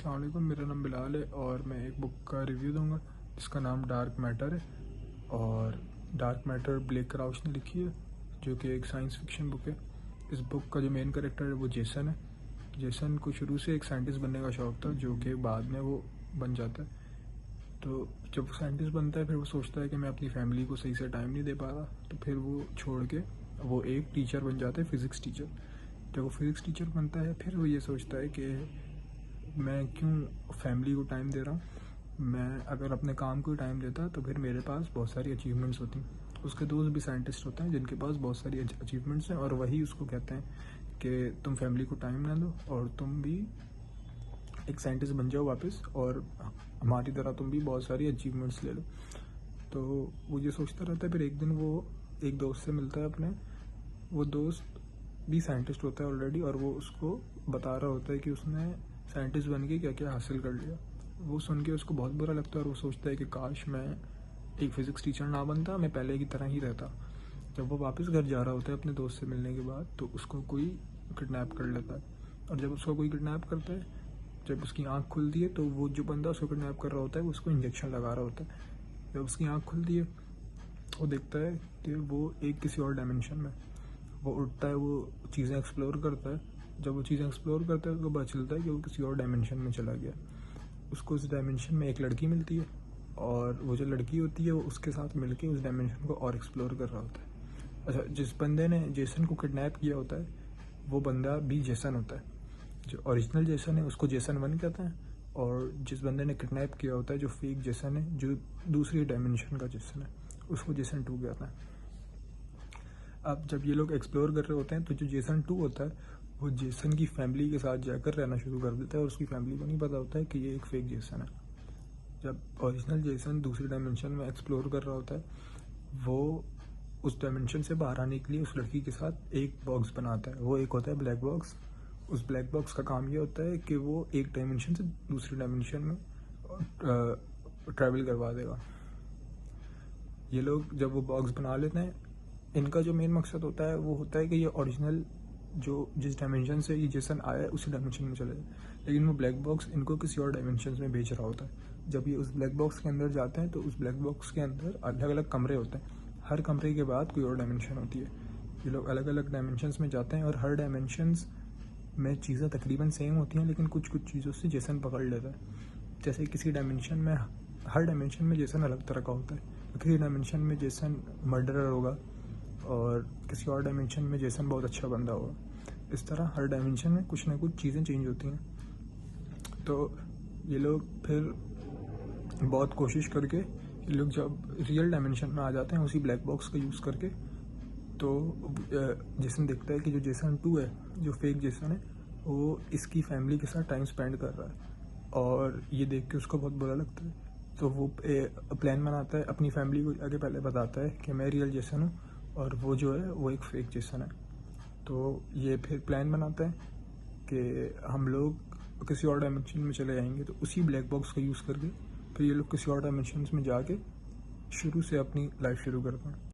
अस्सलाम वालेकुम, मेरा नाम बिलाल है और मैं एक बुक का रिव्यू दूंगा जिसका नाम डार्क मैटर है। और डार्क मैटर ब्लेक क्राउच ने लिखी है, जो कि एक साइंस फिक्शन बुक है। इस बुक का जो मेन कैरेक्टर है वो जेसन है। जेसन को शुरू से एक साइंटिस्ट बनने का शौक़ था, जो कि बाद में वो बन जाता है। तो जब वो साइंटिस्ट बनता है, फिर वो सोचता है कि मैं अपनी फैमिली को सही से टाइम नहीं दे पा रहा, तो फिर वो छोड़ के वो एक टीचर बन जाता है, फ़िज़िक्स टीचर। जब वो फ़िज़िक्स टीचर बनता है, फिर वो ये सोचता है कि मैं क्यों फैमिली को टाइम दे रहा हूँ। मैं अगर अपने काम को टाइम देता तो फिर मेरे पास बहुत सारी अचीवमेंट्स होती। उसके दोस्त भी साइंटिस्ट होते हैं जिनके पास बहुत सारी अचीवमेंट्स हैं, और वही उसको कहते हैं कि तुम फैमिली को टाइम ना दो और तुम भी एक साइंटिस्ट बन जाओ वापस, और हमारी तरह तुम भी बहुत सारी अचीवमेंट्स ले लो। तो वो ये सोचता रहता है। फिर एक दिन वो एक दोस्त से मिलता है अपने। वो दोस्त भी साइंटिस्ट होता है ऑलरेडी, और वो उसको बता रहा होता है कि उसने साइंटिस्ट बन के क्या क्या हासिल कर लिया। वो सुन के उसको बहुत बुरा लगता है और वो सोचता है कि काश मैं एक फ़िज़िक्स टीचर ना बनता, मैं पहले की तरह ही रहता। जब वो वापस घर जा रहा होता है अपने दोस्त से मिलने के बाद, तो उसको कोई किडनैप कर लेता है। और जब उसको कोई किडनैप करता है, जब उसकी आँख खुलती है, तो वो जो बंदा उसको किडनैप कर रहा होता है वो उसको इंजेक्शन लगा रहा होता है। जब उसकी आँख खुलती है, वो देखता है कि वो एक किसी और डायमेंशन में। वो उठता है, वो चीज़ें एक्सप्लोर करता है। जब वो चीज़ें एक्सप्लोर करता है, उसको पता चलता है कि वो किसी और डायमेंशन में चला गया। उसको उस डायमेंशन में एक लड़की मिलती है, और वो जो लड़की होती है वो उसके साथ मिलके उस डायमेंशन को और एक्सप्लोर कर रहा होता है। अच्छा, जिस बंदे ने जेसन को किडनैप किया होता है, वो बंदा भी जेसन होता है। जो ओरिजिनल जेसन है उसको जेसन 1 कहते हैं, और जिस बंदे ने किडनैप किया होता है, जो फेक जेसन है, जो दूसरी डायमेंशन का जेसन है, उसको जेसन 2 कहते हैं। अब जब ये लोग एक्सप्लोर कर रहे होते हैं, तो जो जेसन 2 होता है वो जेसन की फैमिली के साथ जाकर रहना शुरू कर देता है, और उसकी फैमिली को नहीं पता होता है कि ये एक फेक जेसन है। जब ओरिजिनल जेसन दूसरी डायमेंशन में एक्सप्लोर कर रहा होता है, वो उस डायमेंशन से बाहर आने के लिए उस लड़की के साथ एक बॉक्स बनाता है। वो एक होता है ब्लैक बॉक्स। उस ब्लैक बॉक्स का काम ये होता है कि वो एक डायमेंशन से दूसरी डायमेंशन में ट्रैवल करवा देगा। ये लोग जब वो बॉक्स बना लेते हैं, इनका जो मेन मकसद होता है वो होता है कि ये ओरिजिनल जो जिस डायमेंशन से ये जेसन आया है उसी डायमेंशन में चले जाए। लेकिन वो ब्लैक बॉक्स इनको किसी और डायमेंशन में भेज रहा होता है। जब ये उस ब्लैक बॉक्स के अंदर जाते हैं, तो उस ब्लैक बॉक्स के अंदर अलग अलग कमरे होते हैं। हर कमरे के बाद कोई और डायमेंशन होती है। ये लोग अलग अलग डायमेंशंस में जाते हैं, और हर डायमेंशंस में चीज़ें तकरीबन सेम होती हैं, लेकिन कुछ कुछ चीज़ों से जेसन पकड़ लेता है। जैसे किसी डायमेंशन में, हर डायमेंशन में जेसन अलग तरह का होता है। किसी डायमेंशन में जेसन मर्डरर होगा, और किसी और डायमेंशन में जेसन बहुत अच्छा बंदा होगा। इस तरह हर डायमेंशन में कुछ ना कुछ चीज़ें चेंज होती हैं। तो ये लोग फिर बहुत कोशिश करके, ये लोग जब रियल डायमेंशन में आ जाते हैं उसी ब्लैक बॉक्स का यूज़ करके, तो जेसन देखता है कि जो जेसन 2 है, जो फेक जेसन है, वो इसकी फैमिली के साथ टाइम स्पेंड कर रहा है, और ये देख के उसको बहुत बुरा लगता है। तो वो प्लान बनाता है, अपनी फैमिली को आगे पहले बताता है कि मैं रियल जेसन हूँ, और वो जो है वो एक फेक जेसन है। तो ये फिर प्लान बनाता है कि हम लोग किसी और डायमेंशन में चले जाएंगे। तो उसी ब्लैक बॉक्स का यूज़ करके फिर ये लोग किसी और डायमेंशन में जाके शुरू से अपनी लाइफ शुरू करते हैं।